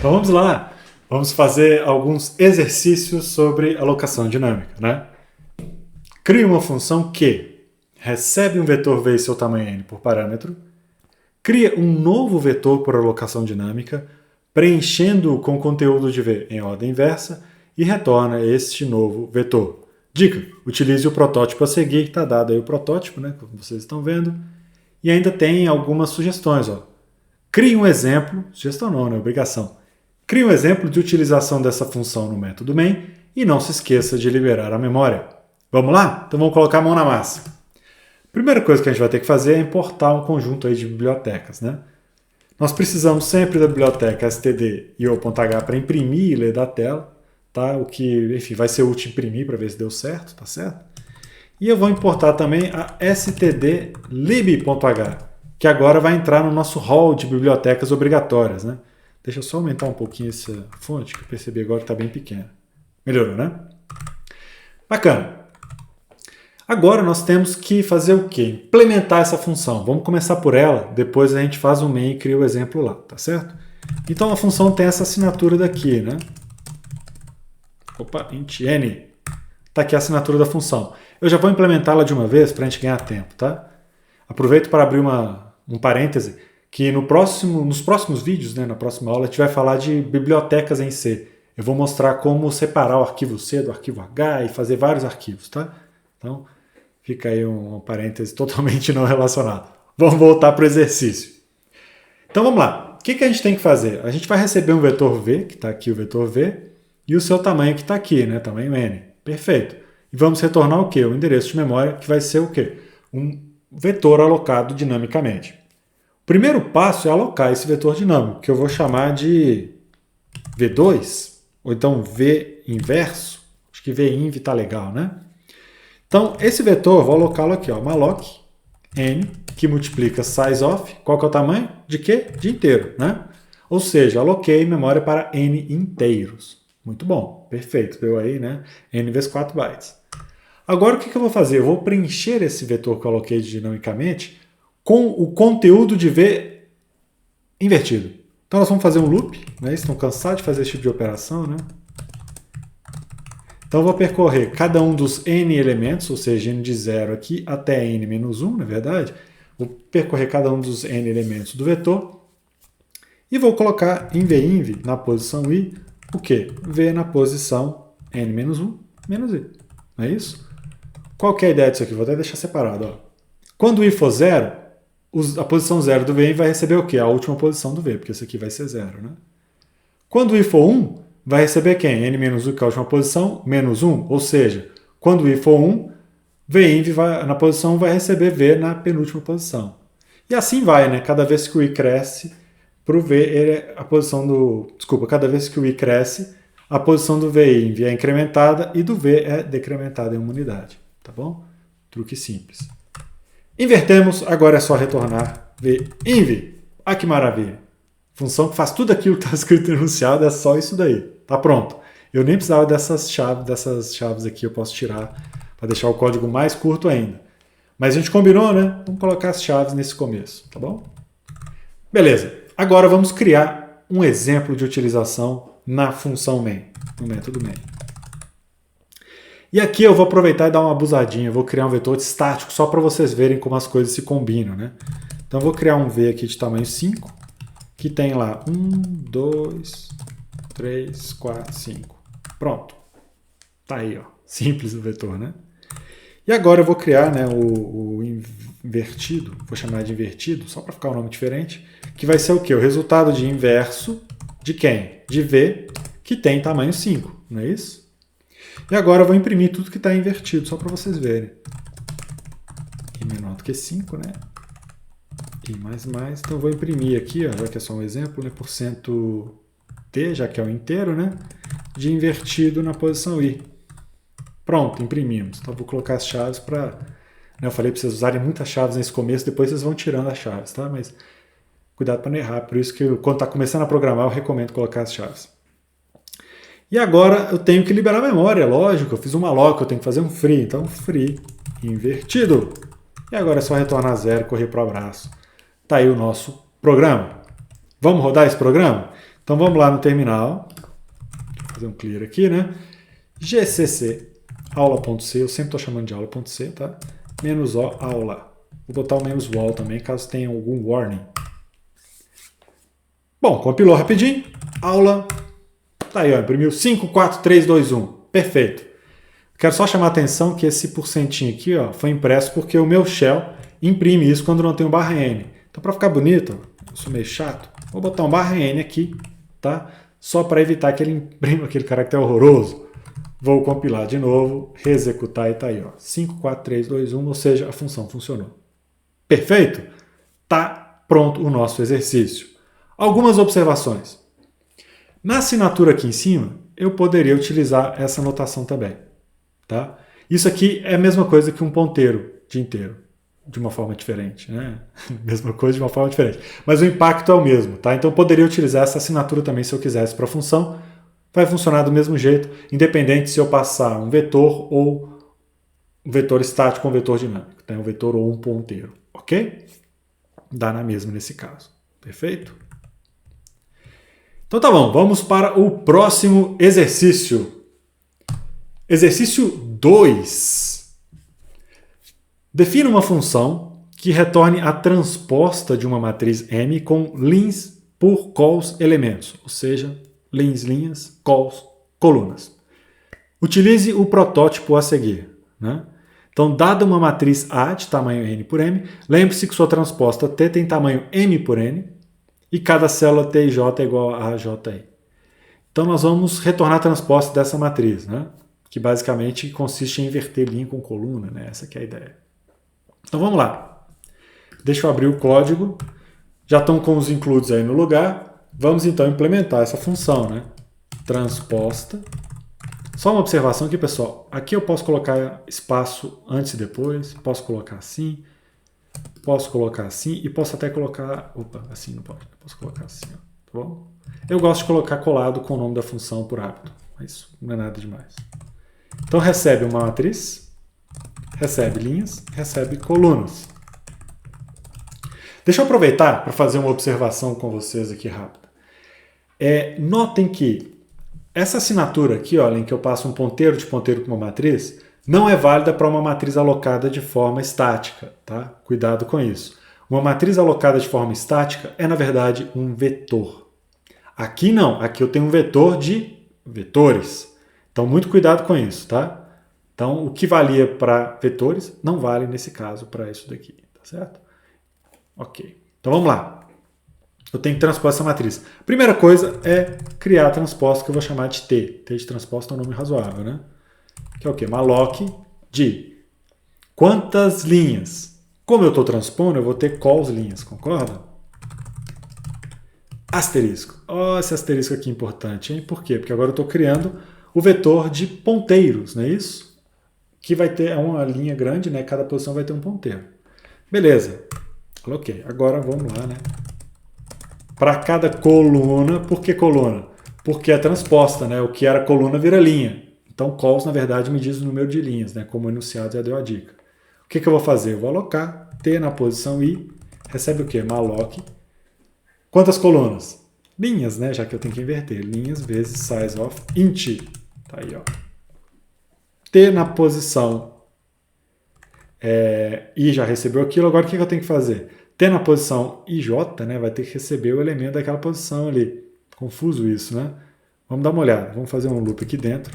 Então vamos lá. Vamos fazer alguns exercícios sobre alocação dinâmica, né? Crie uma função que recebe um vetor v e seu tamanho n por parâmetro, cria um novo vetor por alocação dinâmica, preenchendo-o com conteúdo de v em ordem inversa e retorna este novo vetor. Dica: utilize o protótipo a seguir, está dado aí o protótipo, né, como vocês estão vendo. E ainda tem algumas sugestões. Ó. Crie um exemplo, sugestão não, né, obrigação. Crie um exemplo de utilização dessa função no método main e não se esqueça de liberar a memória. Vamos lá? Então vamos colocar a mão na massa. Primeira coisa que a gente vai ter que fazer é importar um conjunto aí de bibliotecas, né? Nós precisamos sempre da biblioteca std io.h para imprimir e ler da tela, tá? O que, enfim, vai ser útil imprimir para ver se deu certo, tá certo? E eu vou importar também a stdlib.h, que agora vai entrar no nosso hall de bibliotecas obrigatórias, né? Deixa eu só aumentar um pouquinho essa fonte, que eu percebi agora que está bem pequena. Melhorou, né? Bacana. Agora nós temos que fazer o quê? Implementar essa função. Vamos começar por ela, depois a gente faz o main e cria o exemplo lá, tá certo? Então a função tem essa assinatura daqui, né? Opa, int n. Tá aqui a assinatura da função. Eu já vou implementá-la de uma vez para a gente ganhar tempo, tá? Aproveito para abrir um parêntese, que nos próximos vídeos, né, na próxima aula, a gente vai falar de bibliotecas em C. Eu vou mostrar como separar o arquivo C do arquivo H e fazer vários arquivos, tá? Então, fica aí um parêntese totalmente não relacionado. Vamos voltar para o exercício. Então, vamos lá. O que a gente tem que fazer? A gente vai receber um vetor V, que está aqui o vetor V, e o seu tamanho que está aqui, né, tamanho N. Perfeito. E vamos retornar o quê? O endereço de memória, que vai ser o quê? Um vetor alocado dinamicamente. O primeiro passo é alocar esse vetor dinâmico, que eu vou chamar de V2, ou então V inverso. Acho que V inv está legal, né? Então, esse vetor, eu vou alocá-lo aqui, ó, malloc n, que multiplica sizeof. Qual que é o tamanho? De quê? De inteiro, né? Ou seja, aloquei memória para n inteiros. Muito bom, perfeito. Deu aí, né? N vezes 4 bytes. Agora, o que eu vou fazer? Eu vou preencher esse vetor que eu aloquei dinamicamente com o conteúdo de V invertido. Então, nós vamos fazer um loop, né? Estão cansados de fazer esse tipo de operação, né? Então, eu vou percorrer cada um dos n elementos, ou seja, n de 0 aqui até n menos 1, na verdade. Vou percorrer cada um dos n elementos do vetor e vou colocar em vinv na posição i, o quê? V na posição n menos 1, menos i. Não é isso? Qual que é a ideia disso aqui? Vou até deixar separado. Ó. Quando o i for 0, a posição 0 do v vai receber o quê? A última posição do v, porque isso aqui vai ser 0. Né? Quando o i for 1, vai receber quem? N menos 1, que é a última posição, menos 1. Ou seja, quando o i for 1, vinv na posição 1 vai receber v na penúltima posição. E assim vai, né? Cada vez que o i cresce, para o v, a posição do... Desculpa, cada vez que o i cresce, a posição do vinv é incrementada e do v é decrementada em uma unidade. Tá bom? Truque simples. Invertemos, agora é só retornar vinv. Ah, que maravilha! Função que faz tudo aquilo que está escrito no enunciado, é só isso daí. Tá pronto. Eu nem precisava dessas chaves aqui, eu posso tirar para deixar o código mais curto ainda. Mas a gente combinou, né? Vamos colocar as chaves nesse começo, tá bom? Beleza. Agora vamos criar um exemplo de utilização na função main, no método main. E aqui eu vou aproveitar e dar uma abusadinha. Eu vou criar um vetor estático só para vocês verem como as coisas se combinam, né? Então eu vou criar um V aqui de tamanho 5, que tem lá 1, 2, 3, 4, 5. Pronto. Tá aí, ó. Simples o vetor, né? E agora eu vou criar, né, o invertido, vou chamar de invertido, só para ficar um nome diferente, que vai ser o quê? O resultado de inverso de quem? De V, que tem tamanho 5, não é isso? E agora eu vou imprimir tudo que está invertido, só para vocês verem. I menor do que 5, né? I mais. Então eu vou imprimir aqui, ó, já que é só um exemplo, né, %t, já que é o inteiro, né? De invertido na posição I. Pronto, imprimimos. Então eu vou colocar as chaves para... Né, eu falei para vocês usarem muitas chaves nesse começo, depois vocês vão tirando as chaves, tá? Mas cuidado para não errar. Por isso que quando está começando a programar, eu recomendo colocar as chaves. E agora eu tenho que liberar a memória, lógico. Eu fiz uma malloc, eu tenho que fazer um free. Então, free invertido. E agora é só retornar 0 e correr para o abraço. Tá aí o nosso programa. Vamos rodar esse programa? Então vamos lá no terminal. Vou fazer um clear aqui, né? GCC aula.c, eu sempre estou chamando de aula.c, tá? Menos O aula. Vou botar o menos wall também, caso tenha algum warning. Bom, compilou rapidinho. Aula. Tá aí, ó, imprimiu 5, 4, 3, 2, 1. Perfeito. Quero só chamar a atenção que esse porcentinho aqui, ó, foi impresso porque o meu shell imprime isso quando não tem um barra N. Então, para ficar bonito, eu sou meio chato, vou botar um barra N aqui, tá? Só para evitar que ele imprima aquele caractere horroroso. Vou compilar de novo, reexecutar e tá aí, ó, 5, 4, 3, 2, 1, ou seja, a função funcionou. Perfeito? Tá pronto o nosso exercício. Algumas observações. Na assinatura aqui em cima, eu poderia utilizar essa notação também. Tá? Isso aqui é a mesma coisa que um ponteiro de inteiro, de uma forma diferente. Né? Mesma coisa de uma forma diferente. Mas o impacto é o mesmo. Tá? Então eu poderia utilizar essa assinatura também se eu quisesse para a função. Vai funcionar do mesmo jeito, independente se eu passar um vetor ou um vetor estático ou um vetor dinâmico. Tá? Um vetor ou um ponteiro. Ok? Dá na mesma nesse caso. Perfeito? Então tá bom, vamos para o próximo exercício. Exercício 2. Defina uma função que retorne a transposta de uma matriz M com lins por cols elementos, ou seja, lins linhas, cols colunas. Utilize o protótipo a seguir. Né? Então, dada uma matriz A de tamanho N por M, lembre-se que sua transposta T tem tamanho M por N e cada célula T e J é igual a JI. Então, nós vamos retornar a transposta dessa matriz, né? Que basicamente consiste em inverter linha com coluna, né? Essa que é a ideia. Então vamos lá. Deixa eu abrir o código. Já estão com os includes aí no lugar. Vamos então implementar essa função, né? Transposta. Só uma observação aqui, pessoal. Aqui eu posso colocar espaço antes e depois. Posso colocar assim. Posso colocar assim. E posso até colocar... Opa, assim não pode. Posso colocar assim, ó, tá bom? Eu gosto de colocar colado com o nome da função por hábito. Isso não é nada demais. Então recebe uma matriz, recebe linhas, recebe colunas. Deixa eu aproveitar para fazer uma observação com vocês aqui rápida. Notem que essa assinatura aqui, olha, em que eu passo um ponteiro de ponteiro com uma matriz, não é válida para uma matriz alocada de forma estática. Tá? Cuidado com isso. Uma matriz alocada de forma estática é, na verdade, um vetor. Aqui não, aqui eu tenho um vetor de vetores. Então, muito cuidado com isso, tá? Então, o que valia para vetores não vale, nesse caso, para isso daqui, tá certo? Ok. Então, vamos lá. Eu tenho que transpor essa matriz. Primeira coisa é criar a transposta, que eu vou chamar de T. T de transposta é um nome razoável, né? Que é o quê? Malloc de quantas linhas? Como eu estou transpondo, eu vou ter cols linhas, concorda? Asterisco. Olha esse asterisco aqui importante, hein? Por quê? Porque agora eu estou criando o vetor de ponteiros, não é isso? Que vai ter uma linha grande, né? Cada posição vai ter um ponteiro. Beleza. Ok, agora vamos lá, né? Para cada coluna, por que coluna? Porque é transposta, né? O que era coluna vira linha. Então, cols, na verdade, me diz o número de linhas, né? Como o enunciado já deu a dica. O que eu vou fazer? Eu vou alocar T na posição I, recebe o quê? Malloc. Quantas colunas? Linhas, né? Já que eu tenho que inverter. Linhas vezes size of int. Tá aí, ó. T na posição I já recebeu aquilo. Agora o que eu tenho que fazer? T na posição IJ, né? Vai ter que receber o elemento daquela posição ali. Confuso isso, né? Vamos dar uma olhada. Vamos fazer um loop aqui dentro.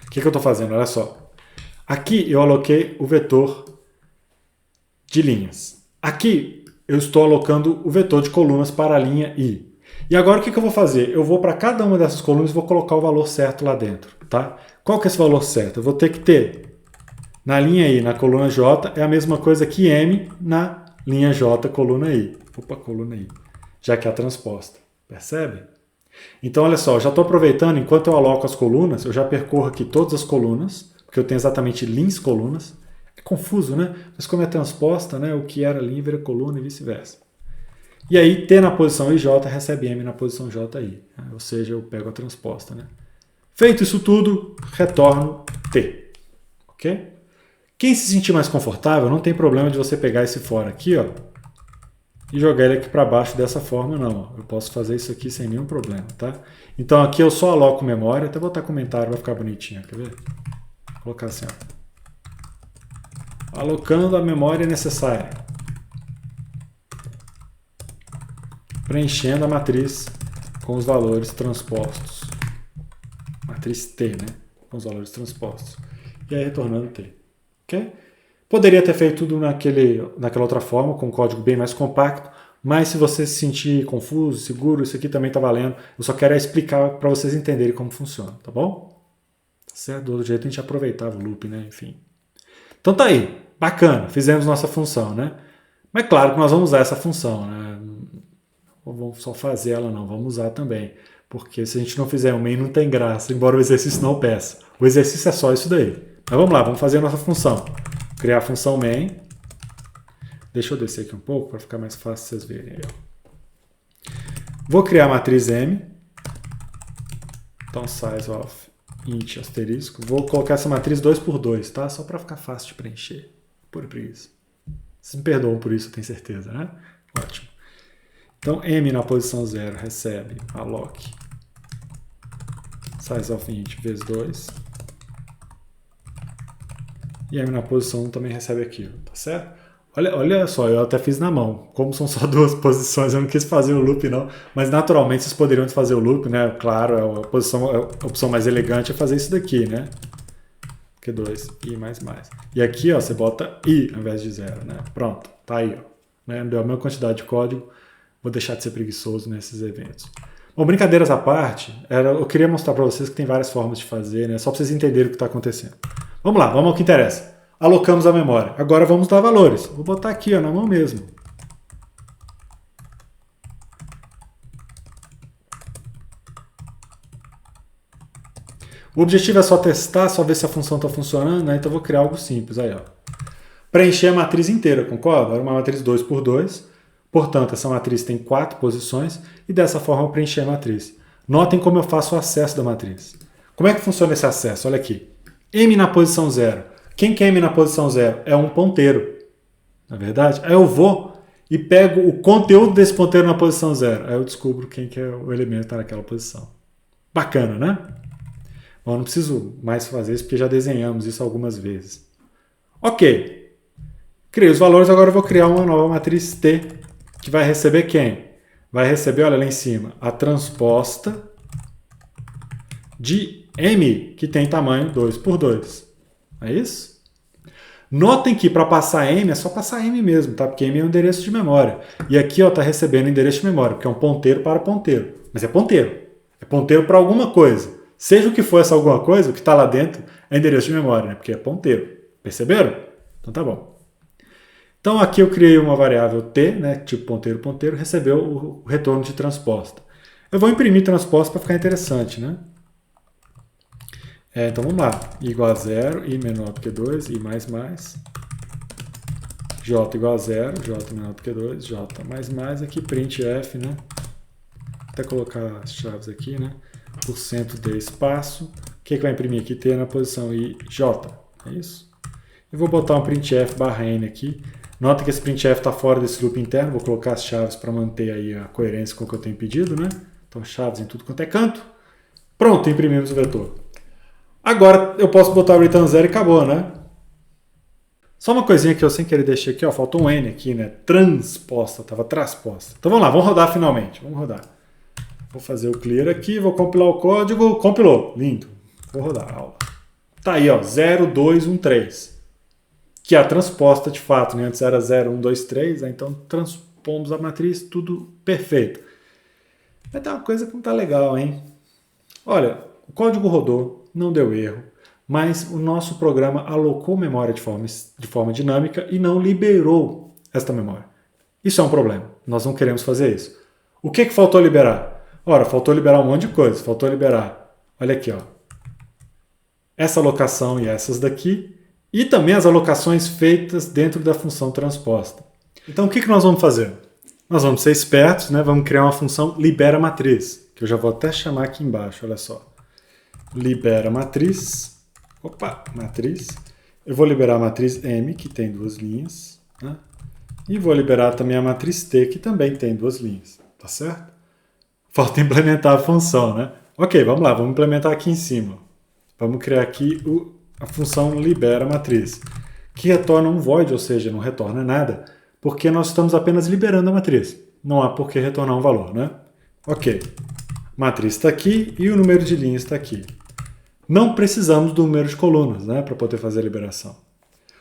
O que eu estou fazendo? Olha só. Aqui eu aloquei o vetor de linhas. Aqui eu estou alocando o vetor de colunas para a linha I. E agora o que eu vou fazer? Eu vou para cada uma dessas colunas e vou colocar o valor certo lá dentro. Tá? Qual que é esse valor certo? Eu vou ter que ter na linha I, na coluna J, é a mesma coisa que M na linha J, coluna I. Opa, coluna I. Já que é a transposta. Percebe? Então, olha só, já estou aproveitando, enquanto eu aloco as colunas, eu já percorro aqui todas as colunas, porque eu tenho exatamente lins colunas. É confuso, né? Mas como é transposta, né? O que era linha vira coluna e vice-versa. E aí, T na posição IJ recebe M na posição JI. Ou seja, eu pego a transposta, né? Feito isso tudo, retorno T. Ok? Quem se sentir mais confortável, não tem problema de você pegar esse for aqui, ó, e jogar ele aqui para baixo dessa forma, não. Eu posso fazer isso aqui sem nenhum problema, tá? Então aqui eu só aloco memória, até botar comentário, vai ficar bonitinho, quer ver? Vou colocar assim, ó. Alocando a memória necessária. Preenchendo a matriz com os valores transpostos. Matriz T, né? Com os valores transpostos. E aí retornando T. Ok? Poderia ter feito tudo naquela outra forma, com um código bem mais compacto, mas se você se sentir confuso, seguro, isso aqui também está valendo. Eu só quero explicar para vocês entenderem como funciona, tá bom? Certo? Do outro jeito a gente aproveitava o loop, né? Enfim. Então tá aí. Bacana. Fizemos nossa função, né? Mas claro que nós vamos usar essa função, né? Não vamos só fazer ela, não. Vamos usar também. Porque se a gente não fizer o main, não tem graça, embora o exercício não peça. O exercício é só isso daí. Mas vamos lá, vamos fazer a nossa função. Criar a função main. Deixa eu descer aqui um pouco para ficar mais fácil vocês verem. Vou criar a matriz M. Então, size of int asterisco. Vou colocar essa matriz 2 por 2, tá? Só para ficar fácil de preencher. Por preguiça. Vocês me perdoam por isso, eu tenho certeza, né? Ótimo. Então, M na posição 0 recebe alloc size of int vezes 2. E M na posição 1 também recebe aquilo, tá certo? Olha só, eu até fiz na mão. Como são só duas posições, eu não quis fazer o loop, não. Mas naturalmente vocês poderiam fazer o loop, né? Claro, a opção mais elegante é fazer isso daqui, né? Q2, I mais mais. E aqui, ó, você bota I ao invés de 0, né? Pronto, tá aí, ó. Né? Deu a mesma quantidade de código. Vou deixar de ser preguiçoso nesses eventos. Bom, brincadeiras à parte, eu queria mostrar para vocês que tem várias formas de fazer, né? Só para vocês entenderem o que está acontecendo. Vamos lá, vamos ao que interessa. Alocamos a memória. Agora vamos dar valores. Vou botar aqui, ó, na mão mesmo. O objetivo é só testar, só ver se a função está funcionando, né? Então eu vou criar algo simples. Aí, ó. Preencher a matriz inteira, concorda? Era uma matriz 2 por 2. Portanto, essa matriz tem 4 posições e dessa forma eu preenchi a matriz. Notem como eu faço o acesso da matriz. Como é que funciona esse acesso? Olha aqui. M na posição 0. Quem que é M na posição 0? É um ponteiro. Na verdade? Aí eu vou e pego o conteúdo desse ponteiro na posição 0. Aí eu descubro quem que é o elemento que está naquela posição. Bacana, né? Bom, eu não preciso mais fazer isso porque já desenhamos isso algumas vezes. Ok. Criei os valores, agora eu vou criar uma nova matriz T que vai receber quem? Vai receber, olha lá em cima, a transposta de M, que tem tamanho 2 por 2. É isso? Notem que para passar M é só passar M mesmo, tá? Porque M é um endereço de memória. E aqui está recebendo endereço de memória, porque é um ponteiro para ponteiro. Mas é ponteiro. É ponteiro para alguma coisa. Seja o que for essa alguma coisa, o que está lá dentro é endereço de memória, né? Porque é ponteiro. Perceberam? Então tá bom. Então aqui eu criei uma variável T, né? Tipo ponteiro, ponteiro, recebeu o retorno de transposta. Eu vou imprimir transposta para ficar interessante, né? Então vamos lá, I igual a 0, I menor do que 2, I mais mais, J igual a 0, J menor do que 2, J mais mais, aqui printf, né? Até colocar as chaves aqui, né? %d espaço, o que vai imprimir aqui? T na posição I, J, é isso? Eu vou botar um printf barra n aqui, nota que esse printf está fora desse loop interno, vou colocar as chaves para manter aí a coerência com o que eu tenho pedido, né? Então chaves em tudo quanto é canto. Pronto, imprimimos o vetor. Agora eu posso botar o return 0 e acabou, né? Só uma coisinha que eu sem querer deixei aqui, ó, faltou um N aqui, né? Transposta, estava trasposta. Então vamos lá, vamos rodar finalmente, vamos rodar. Vou fazer o clear aqui, vou compilar o código, compilou, lindo. Vou rodar a aula. Tá aí, ó, 0, 2, 1, 3. Que é a transposta de fato, né? Antes era 0, 1, 2, 3, né? Então transpomos a matriz, tudo perfeito. Mas tem uma coisa que não tá legal, hein? Olha, o código rodou, não deu erro, mas o nosso programa alocou memória de forma dinâmica e não liberou esta memória. Isso é um problema, nós não queremos fazer isso. O que faltou liberar? Ora, faltou liberar um monte de coisa, faltou liberar, olha aqui, ó, essa alocação e essas daqui, e também as alocações feitas dentro da função transposta. Então o que nós vamos fazer? Nós vamos ser espertos, né? Vamos criar uma função libera matriz, que eu já vou até chamar aqui embaixo, olha só. Libera matriz, matriz, eu vou liberar a matriz M, que tem 2 linhas, né? E vou liberar também a matriz T, que também tem duas linhas, tá certo? Falta implementar a função, né? Ok, vamos lá, vamos implementar aqui em cima. Vamos criar aqui a função libera matriz, que retorna um void, ou seja, não retorna nada, porque nós estamos apenas liberando a matriz. Não há por que retornar um valor, né? Ok. Matriz está aqui e o número de linhas está aqui. Não precisamos do número de colunas, né, para poder fazer a liberação.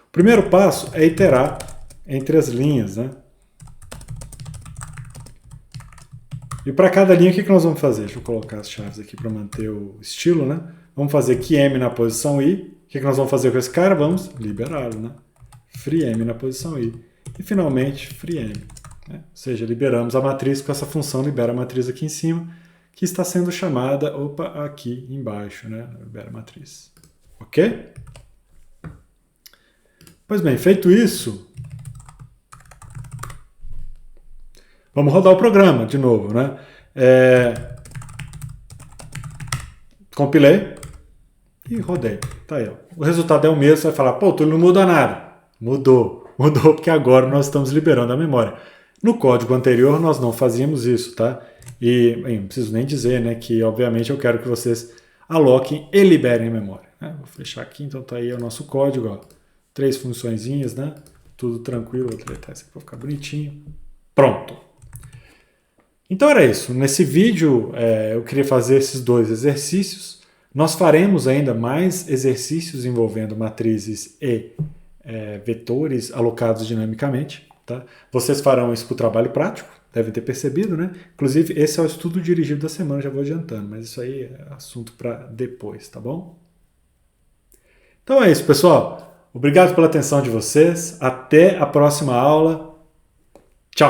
O primeiro passo é iterar entre as linhas, né? E para cada linha, o que nós vamos fazer? Deixa eu colocar as chaves aqui para manter o estilo, né? Vamos fazer que M na posição I. O que nós vamos fazer com esse cara? Vamos liberá-lo, né? Free M na posição I. E finalmente, free M. Né? Ou seja, liberamos a matriz com essa função libera a matriz aqui em cima, que está sendo chamada, aqui embaixo, né? Libera a matriz. Ok? Pois bem, feito isso, vamos rodar o programa de novo, né? Compilei e rodei. Tá aí, ó. O resultado é o mesmo, você vai falar, pô, Túlio, não muda nada. Mudou porque agora nós estamos liberando a memória. No código anterior nós não fazíamos isso, tá? E bem, não preciso nem dizer, né, que obviamente eu quero que vocês aloquem e liberem a memória. Né? Vou fechar aqui, então tá aí o nosso código, ó. 3 funçõezinhas, né? Tudo tranquilo, vou deletar isso aqui para ficar bonitinho. Pronto. Então era isso. Nesse vídeo eu queria fazer esses 2 exercícios. Nós faremos ainda mais exercícios envolvendo matrizes e vetores alocados dinamicamente. Tá? Vocês farão isso para o trabalho prático, devem ter percebido, né? Inclusive, esse é o estudo dirigido da semana, já vou adiantando, mas isso aí é assunto para depois, tá bom? Então é isso, pessoal. Obrigado pela atenção de vocês. Até a próxima aula. Tchau!